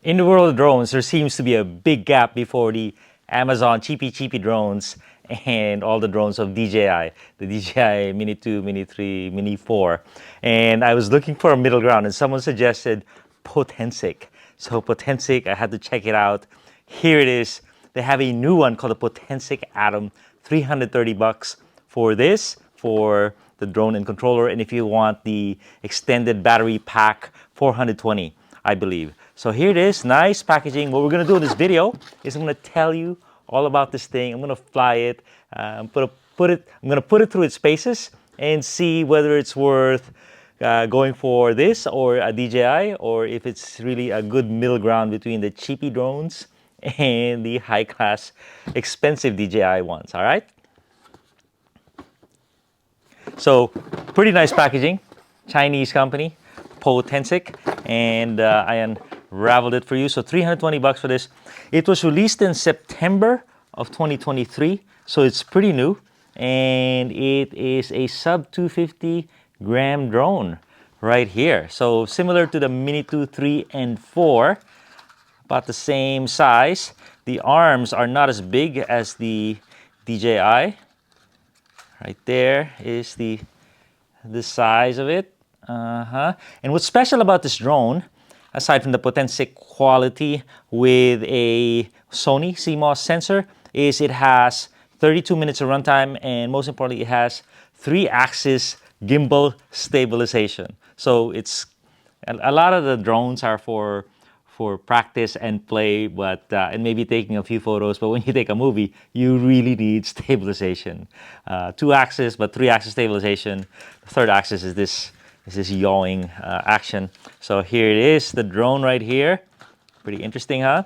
In the world of drones, there seems to be a big gap before the Amazon cheapy drones and all the drones of DJI, the DJI Mini 2, Mini 3, Mini 4. And I was looking for a middle ground and someone suggested Potensic. So Potensic, I had to check it out. Here it is. They have a new one called the Potensic Atom, $330 for this, for the drone and controller. And if you want the extended battery pack, $420, I believe. So here it is, nice packaging. What we're gonna do in this video is I'm gonna tell you all about this thing. I'm gonna fly it, I'm gonna put it through its paces and see whether it's worth going for this or a DJI, or if it's really a good middle ground between the cheapy drones and the high-class, expensive DJI ones, all right? So, pretty nice packaging, Chinese company, Potensic, and I unraveled it for you. So $320 for this. It was released in September of 2023, so it's pretty new, and it is a sub-250 gram drone right here. So similar to the Mini 2, 3, and 4, about the same size. The arms are not as big as the DJI. Right there is the size of it. And what's special about this drone, aside from the Potensic quality with a Sony CMOS sensor, is it has 32 minutes of runtime, and most importantly, it has 3-axis gimbal stabilization. So it's a lot of the drones are for practice and play, but and maybe taking a few photos. But when you take a movie, you really need stabilization. 2-axis, but 3-axis stabilization. The 3rd axis is this yawing action. So here it is, the drone right here. Pretty interesting, huh?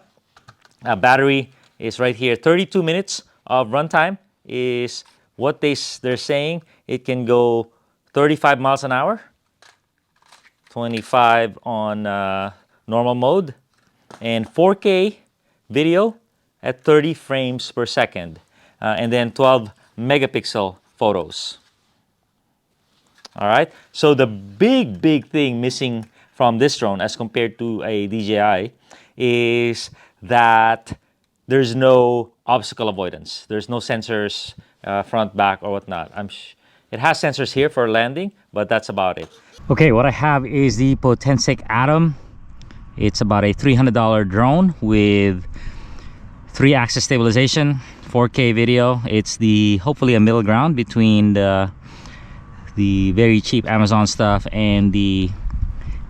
Battery is right here. 32 minutes of runtime is what they're saying. It can go 35 miles an hour, 25 on normal mode, and 4K video at 30 frames per second, and then 12 megapixel photos. All right, so the big thing missing from this drone as compared to a DJI is that there's no obstacle avoidance. There's no sensors, front, back, or whatnot. It has sensors here for landing, but that's about it. Okay, what I have is the Potensic Atom. It's about a $300 drone with 3-axis stabilization, 4K video. It's hopefully a middle ground between the very cheap Amazon stuff and the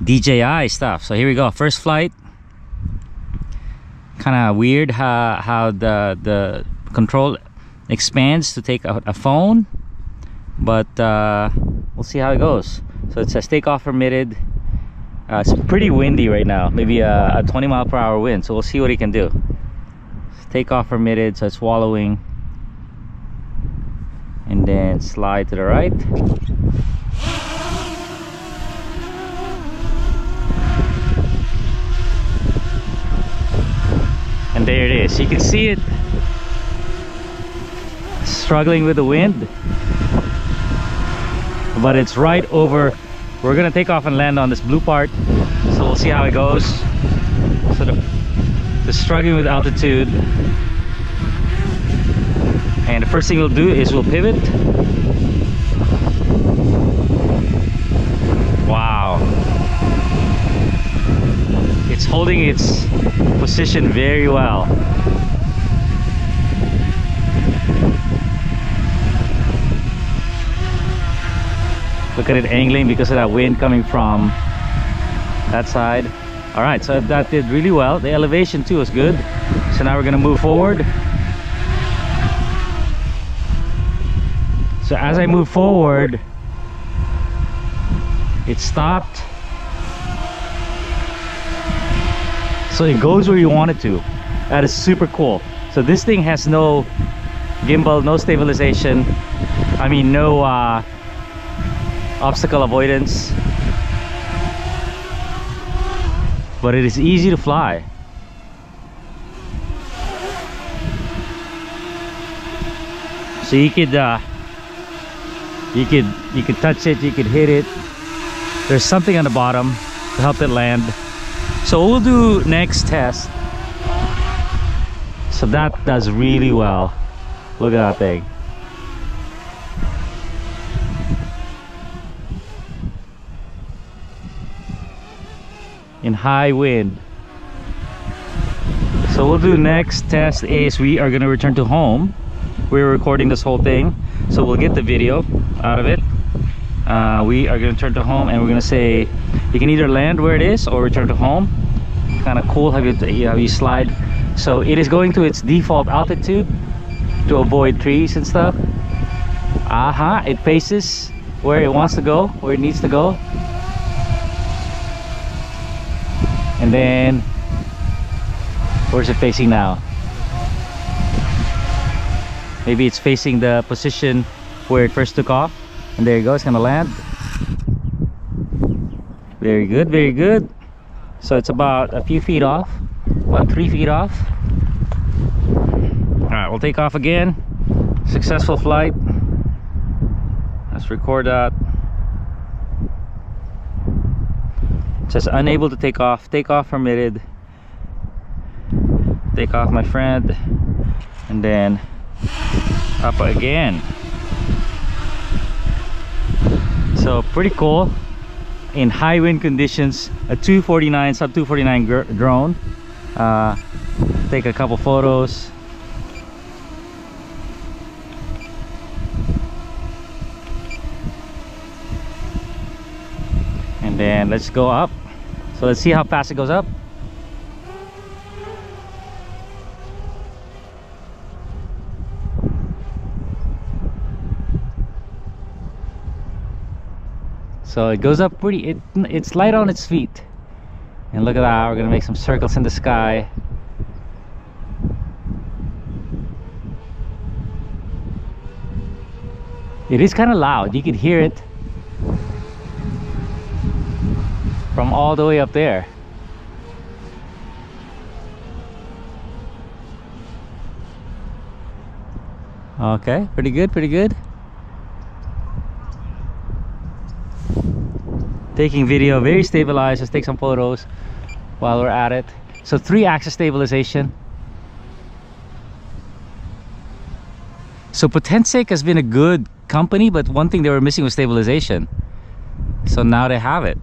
DJI stuff. So here we go, first flight. Kind of weird how the control expands to take a phone, but we'll see how it goes. So it says takeoff permitted. It's pretty windy right now, maybe a 20-mile-per-hour wind, so we'll see what he can do. Takeoff permitted, so it's wallowing, and then slide to the right. And there it is. You can see it struggling with the wind, but it's right over. We're gonna take off and land on this blue part, so we'll see how it goes. So the struggling with altitude, and the first thing we'll do is we'll pivot. Wow, it's holding its position very well. Look at it angling because of that wind coming from that side. All right, so that did really well. The elevation too is good. So now we're gonna move forward. So as I move forward, it stopped. So it goes where you want it to. That is super cool. So this thing has no gimbal, no stabilization. I mean, no obstacle avoidance, but it is easy to fly. So you could touch it, you could hit it. There's something on the bottom to help it land. So we'll do next test. So that does really well. Look at that thing. In high wind. So we'll do next test is we are going to return to home. We're recording this whole thing, so we'll get the video out of it. We are going to turn to home and we're going to say you can either land where it is or return to home. Kind of cool how you slide. So it is going to its default altitude to avoid trees and stuff. It faces where it wants to go, where it needs to go. And then where's it facing now? Maybe it's facing the position where it first took off. And there you go, it's gonna land. Very good, very good. So it's about a few feet off, about 3 feet off. All right, we'll take off again. Successful flight. Let's record that. It says unable to take off. Takeoff permitted. Take off, my friend. And then up again. So pretty cool. In high wind conditions, a 249 sub 249 drone. Take a couple photos. And then let's go up. So let's see how fast it goes up. So it goes up pretty, it's light on its feet. And look at that, we're gonna make some circles in the sky. It is kind of loud, you can hear it from all the way up there. Okay, pretty good, pretty good. Taking video, very stabilized. Let's take some photos while we're at it. So 3-axis stabilization. So Potensic has been a good company, but one thing they were missing was stabilization. So now they have it.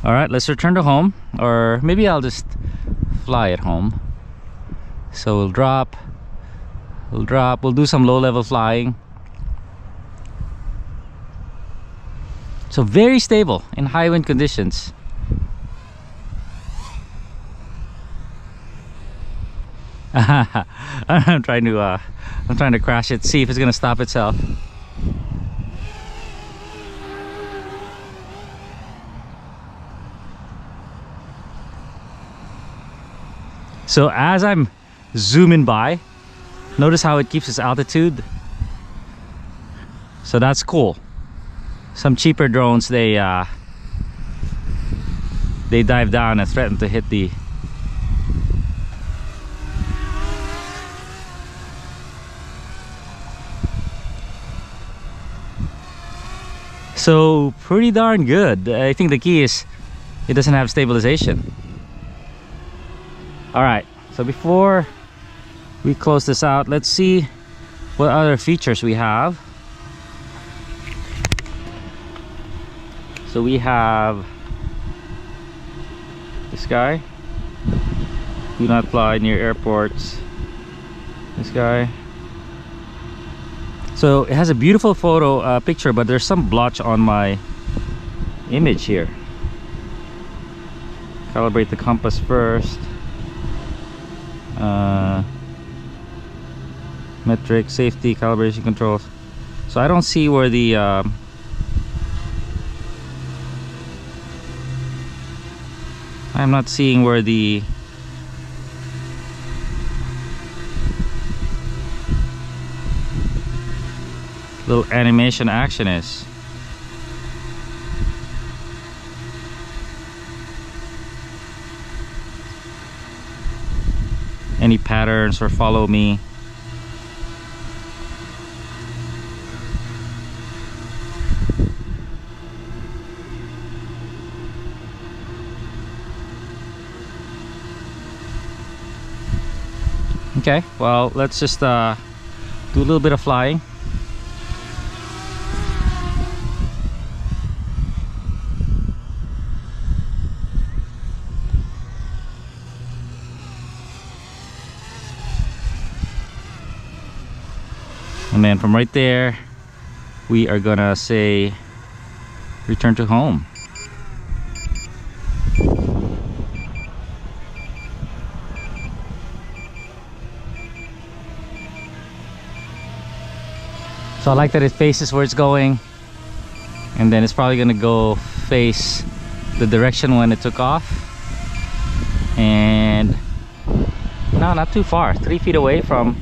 All right, let's return to home, or maybe I'll just fly at home. So we'll drop, we'll do some low-level flying. So very stable in high wind conditions. I'm trying to crash it, see if it's gonna stop itself. So as I'm zooming by, notice how it keeps its altitude. So that's cool. Some cheaper drones, they dive down and threaten to hit the so pretty darn good. I think the key is it doesn't have stabilization. All right, so before we close this out, let's see what other features we have. So we have this guy, do not fly near airports. This guy. So it has a beautiful photo picture, but there's some blotch on my image here. Calibrate the compass first. Metric, safety, calibration controls. So I don't see where the I'm not seeing where the little animation action is. Any patterns or follow me. Okay, well, let's just do a little bit of flying. And then from right there, we are gonna say return to home. So I like that it faces where it's going, and then it's probably gonna go face the direction when it took off. And no, not too far, 3 feet away from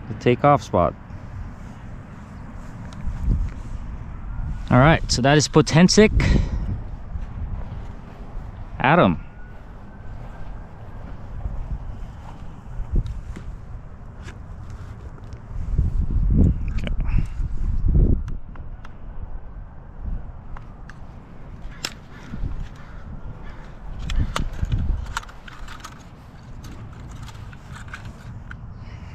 the takeoff spot. All right, so that is Potensic Atom.